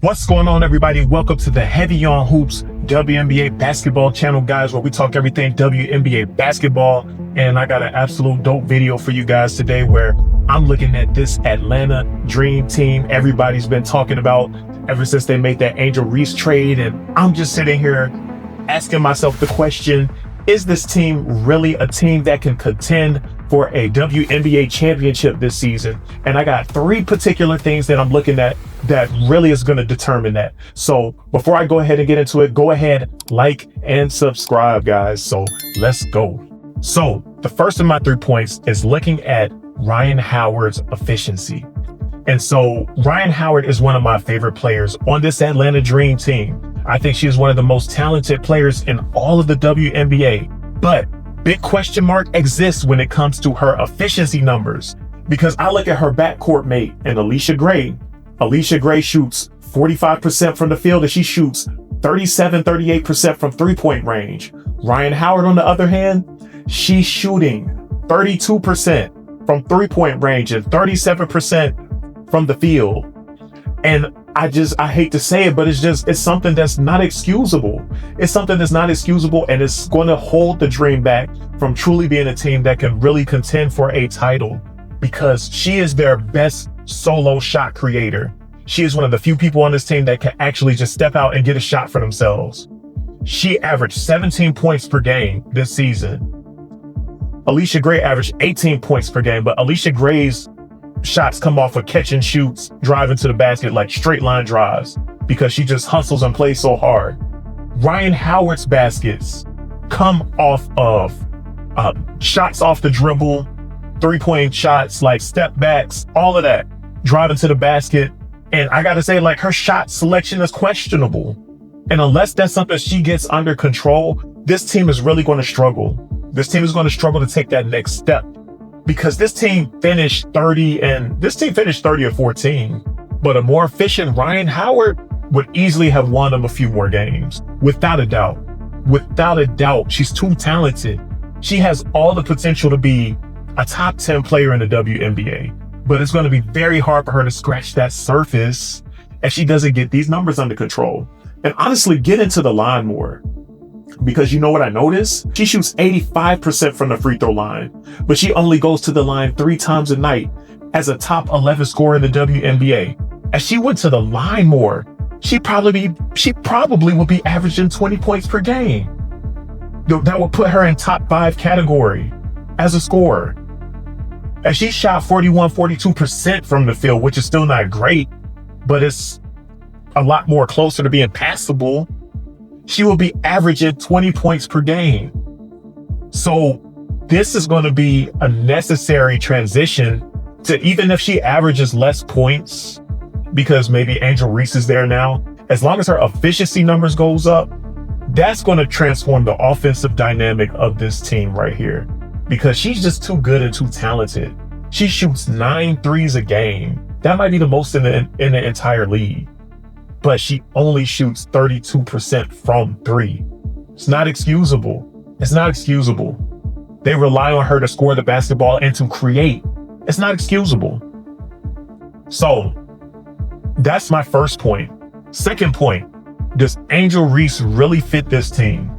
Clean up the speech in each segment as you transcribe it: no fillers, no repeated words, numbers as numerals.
What's going on, everybody? Welcome to the Heavy on Hoops WNBA basketball channel, guys, where we talk everything WNBA basketball. And I got an absolute dope video for you guys today where I'm looking at this Atlanta Dream Team everybody's been talking about ever since they made that Angel Reese trade. And I'm just sitting here asking myself the question, is this team really a team that can contend for a WNBA championship this season? And I got three particular things that I'm looking at that really is going to determine that. So before I go ahead and get into it, go ahead, like and subscribe, guys. So let's go. So the first of my 3 points is looking at Ryan Howard's efficiency. And so Ryan Howard is one of my favorite players on this Atlanta Dream Team. I think she is one of the most talented players in all of the WNBA, but big question mark exists when it comes to her efficiency numbers, because I look at her backcourt mate and Alicia Gray. Alicia Gray shoots 45% from the field and she shoots 38% from 3-point range. Ryan Howard, on the other hand, she's shooting 32% from 3-point range and 37% from the field. And I hate to say it, but it's something that's not excusable. It's something that's not excusable, and it's going to hold the Dream back from truly being a team that can really contend for a title, because she is their best solo shot creator. She is one of the few people on this team that can actually just step out and get a shot for themselves. She averaged 17 points per game this season. Alicia Gray averaged 18 points per game, but Alicia Gray's shots come off of catch and shoots, driving to the basket like straight line drives, because she just hustles and plays so hard. Ryan Howard's baskets come off of shots off the dribble, 3-point shots, like step backs, all of that, driving to the basket. And I gotta say, like, her shot selection is questionable. And unless that's something she gets under control, this team is really going to struggle. This team is going to struggle to take that next step, because this team finished 30 or 14, but a more efficient Ryan Howard would easily have won them a few more games. Without a doubt, she's too talented. She has all the potential to be a top 10 player in the WNBA, but it's going to be very hard for her to scratch that surface if she doesn't get these numbers under control. And honestly, get into the line more. Because you know what I noticed? She shoots 85% from the free throw line, but she only goes to the line 3 times a night as a top 11 scorer in the WNBA. As she went to the line more, she probably would be averaging 20 points per game. That would put her in top 5 category as a scorer. As she shot 42% from the field, which is still not great, but it's a lot more closer to being passable, she will be averaging 20 points per game. So this is going to be a necessary transition to, even if she averages less points, because maybe Angel Reese is there now, as long as her efficiency numbers goes up, that's going to transform the offensive dynamic of this team right here, because she's just too good and too talented. She shoots 9 threes a game. That might be the most in the entire league. But she only shoots 32% from 3. It's not excusable. It's not excusable. They rely on her to score the basketball and to create. It's not excusable. So that's my first point. Second point, does Angel Reese really fit this team?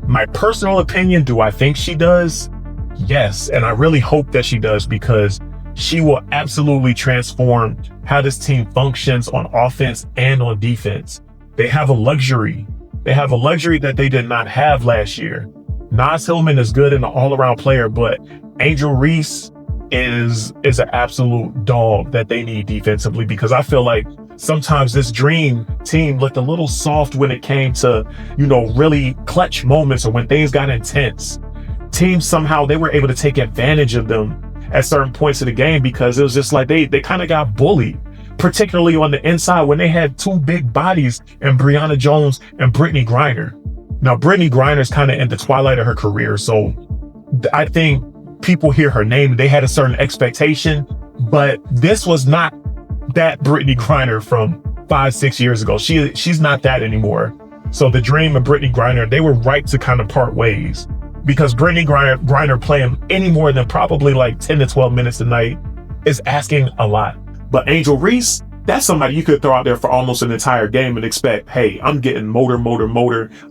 My personal opinion, do I think she does? Yes, and I really hope that she does, because she will absolutely transform how this team functions on offense and on defense. They have a luxury. They have a luxury that they did not have last year. Naz Hillman is good and an all-around player, but Angel Reese is an absolute dog that they need defensively, because I feel like sometimes this Dream Team looked a little soft when it came to, really clutch moments or when things got intense. Teams, somehow they were able to take advantage of them at certain points of the game, because it was just like they kind of got bullied, particularly on the inside when they had 2 big bodies in Brianna Jones and Brittany Griner. Now, Brittany Griner's kind of in the twilight of her career, so I think people hear her name, they had a certain expectation, but this was not that Brittany Griner from 5-6 years ago. She's not that anymore. So the Dream and Brittany Griner, they were right to kind of part ways, because Brittany Griner playing any more than probably like 10 to 12 minutes a night is asking a lot. But Angel Reese, That's somebody you could throw out there for almost an entire game and expect, hey, I'm getting motor.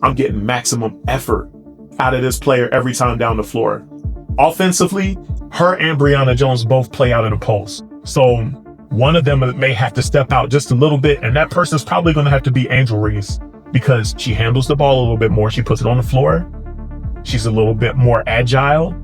I'm getting maximum effort out of this player every time down the floor. Offensively, her and Brianna Jones both play out in the post. So one of them may have to step out just a little bit, and that person's probably going to have to be Angel Reese, because she handles the ball a little bit more. She puts it on the floor. She's a little bit more agile.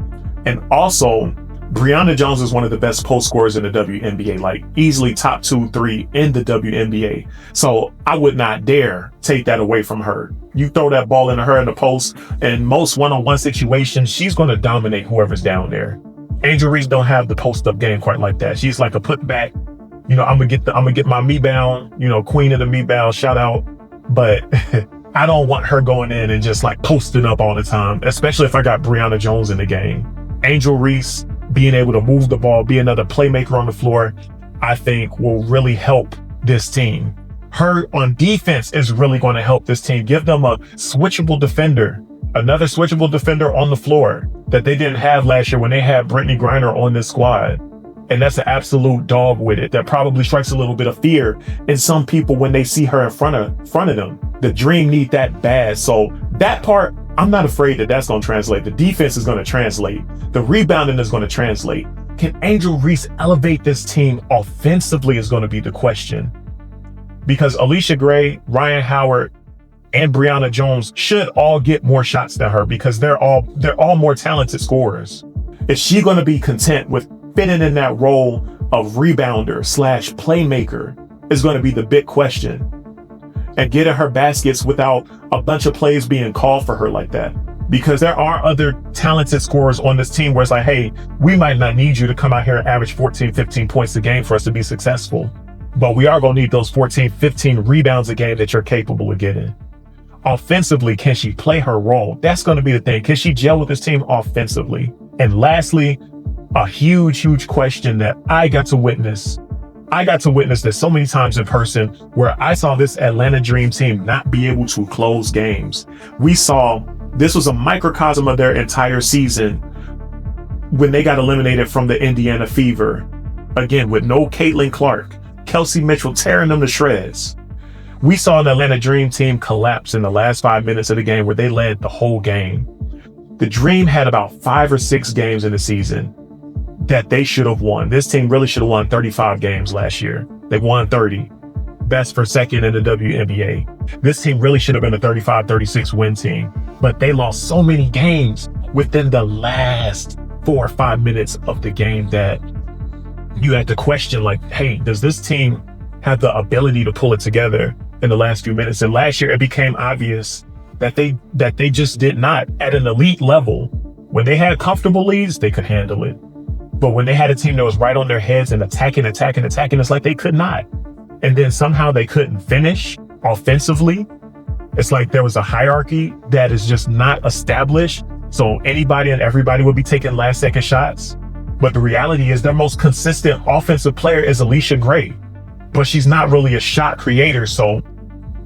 And also, Brianna Jones is one of the best post scorers in the WNBA, like easily top 2-3 in the WNBA. So I would not dare take that away from her. You throw that ball into her in the post, and most one-on-one situations, she's going to dominate whoever's down there. Angel Reese don't have the post-up game quite like that. She's like a putback. You know, I'm gonna get my me-bound, you know, queen of the me-bound, shout out. But I don't want her going in and just like posting up all the time, especially if I got Brianna Jones in the game. Angel Reese being able to move the ball, be another playmaker on the floor, I think will really help this team. Her on defense is really going to help this team. Give them a switchable defender, another switchable defender on the floor that they didn't have last year when they had Brittany Griner on this squad. And that's an absolute dog with it. That probably strikes a little bit of fear in some people when they see her in front of them. The Dream need that bad. So that part, I'm not afraid that that's going to translate. The defense is going to translate. The rebounding is going to translate. Can Angel Reese elevate this team offensively is going to be the question. Because Alicia Gray, Ryan Howard, and Brianna Jones should all get more shots than her, because they're all more talented scorers. Is she going to be content with fitting in that role of rebounder / playmaker is going to be the big question. And getting her baskets without a bunch of plays being called for her like that. Because there are other talented scorers on this team where it's like, hey, we might not need you to come out here and average 14, 15 points a game for us to be successful. But we are going to need those 14, 15 rebounds a game that you're capable of getting. Offensively, can she play her role? That's going to be the thing. Can she gel with this team offensively? And lastly, a huge question that I got to witness this so many times in person, where I saw this Atlanta Dream team not be able to close games. We saw this was a microcosm of their entire season when they got eliminated from the Indiana Fever. Again, with no Caitlin Clark, Kelsey Mitchell tearing them to shreds. We saw the Atlanta Dream team collapse in the last 5 minutes of the game where they led the whole game. The Dream had about 5 or 6 games in the season that they should have won. This team really should have won 35 games last year. They won 30. Best for second in the WNBA. This team really should have been a 35-36 win team, but they lost so many games within the last 4 or 5 minutes of the game that you had to question, like, hey, does this team have the ability to pull it together in the last few minutes? And last year it became obvious that they just did not. At an elite level, when they had comfortable leads, they could handle it. But when they had a team that was right on their heads and attacking, it's like they could not. And then somehow they couldn't finish offensively. It's like there was a hierarchy that is just not established. So anybody and everybody would be taking last second shots. But the reality is their most consistent offensive player is Alicia Gray, but she's not really a shot creator. So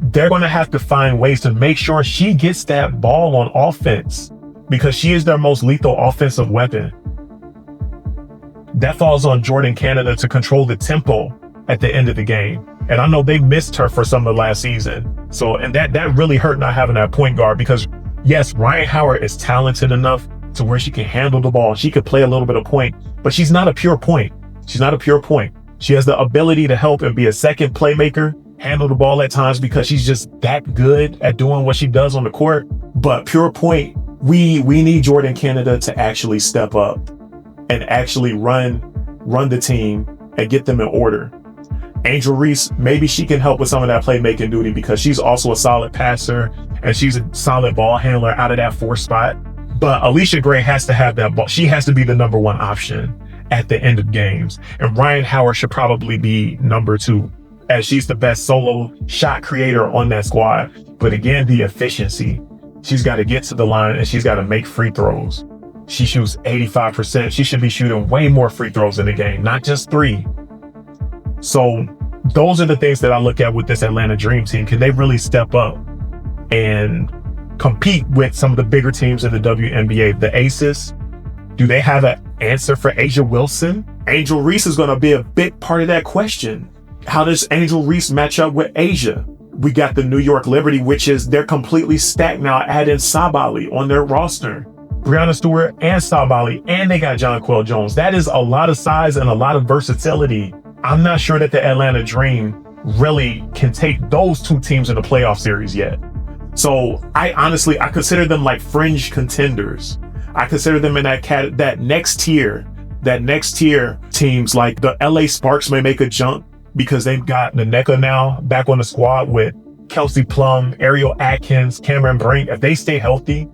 they're going to have to find ways to make sure she gets that ball on offense, because she is their most lethal offensive weapon. That falls on Jordan Canada to control the tempo at the end of the game. And I know they missed her for some of the last season. So, and that really hurt not having that point guard, because yes, Ryan Howard is talented enough to where she can handle the ball. She could play a little bit of point, but she's not a pure point. She's not a pure point. She has the ability to help and be a second playmaker, handle the ball at times, because she's just that good at doing what she does on the court. But pure point, we need Jordan Canada to actually step up and actually run the team and get them in order. Angel Reese, maybe she can help with some of that playmaking duty, because she's also a solid passer and she's a solid ball handler out of that 4 spot. But Alicia Gray has to have that ball. She has to be the number 1 option at the end of games. And Ryan Howard should probably be number 2, as she's the best solo shot creator on that squad. But again, the efficiency. She's got to get to the line and she's got to make free throws. She shoots 85%. She should be shooting way more free throws in the game, not just 3. So those are the things that I look at with this Atlanta Dream team. Can they really step up and compete with some of the bigger teams in the WNBA? The Aces, do they have an answer for Asia Wilson? Angel Reese is going to be a big part of that question. How does Angel Reese match up with Asia? We got the New York Liberty, which is they're completely stacked now, adding Sabali on their roster. Brianna Stewart and Sabali, and they got Jonquel Jones. That is a lot of size and a lot of versatility. I'm not sure that the Atlanta Dream really can take those two teams in the playoff series yet. So I consider them like fringe contenders. I consider them in that next tier teams. Like the LA Sparks may make a jump because they've got Nneka now back on the squad with Kelsey Plum, Ariel Atkins, Cameron Brink. If they stay healthy,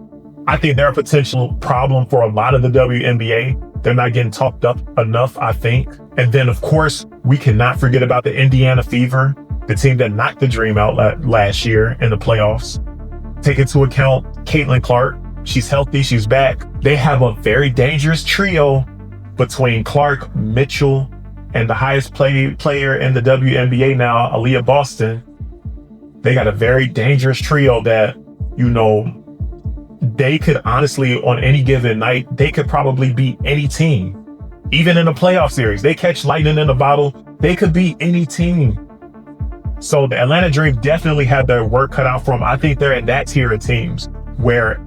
I think they're a potential problem for a lot of the WNBA. They're not getting talked up enough, I think. And then, of course, we cannot forget about the Indiana Fever, the team that knocked the Dream out last year in the playoffs. Take into account Caitlin Clark. She's healthy. She's back. They have a very dangerous trio between Clark, Mitchell, and the highest player in the WNBA now, Aaliyah Boston. They got a very dangerous trio that, they could honestly, on any given night, they could probably beat any team. Even in a playoff series, they catch lightning in a bottle. They could beat any team. So the Atlanta Dream definitely had their work cut out for them. I think they're in that tier of teams where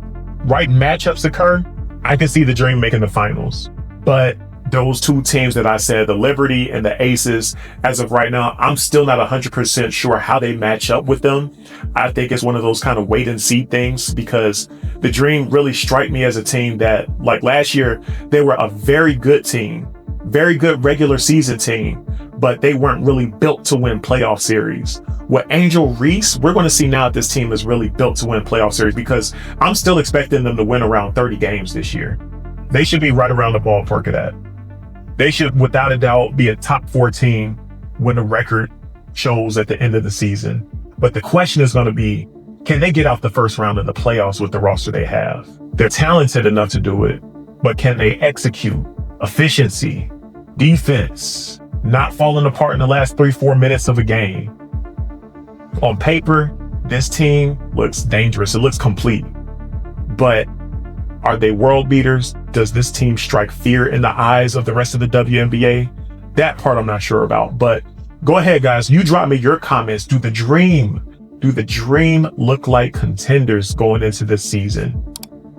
right matchups occur. I can see the Dream making the finals. But those two teams that I said, the Liberty and the Aces, as of right now, I'm still not 100% sure how they match up with them. I think it's one of those kind of wait and see things, because the Dream really strike me as a team that, like last year, they were a very good team, very good regular season team, but they weren't really built to win playoff series. With Angel Reese, we're going to see now that this team is really built to win playoff series, because I'm still expecting them to win around 30 games this year. They should be right around the ballpark of that. They should, without a doubt, be a top 4 team when the record shows at the end of the season. But the question is going to be, can they get out the first round of the playoffs with the roster they have? They're talented enough to do it, but can they execute? Efficiency, defense, not falling apart in the last 3-4 minutes of a game. On paper, this team looks dangerous. It looks complete. But are they world beaters? Does this team strike fear in the eyes of the rest of the WNBA? That part I'm not sure about. But go ahead, guys. You drop me your comments. Do the Dream look like contenders going into this season?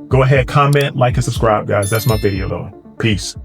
Go ahead, comment, like, and subscribe, guys. That's my video, though. Peace.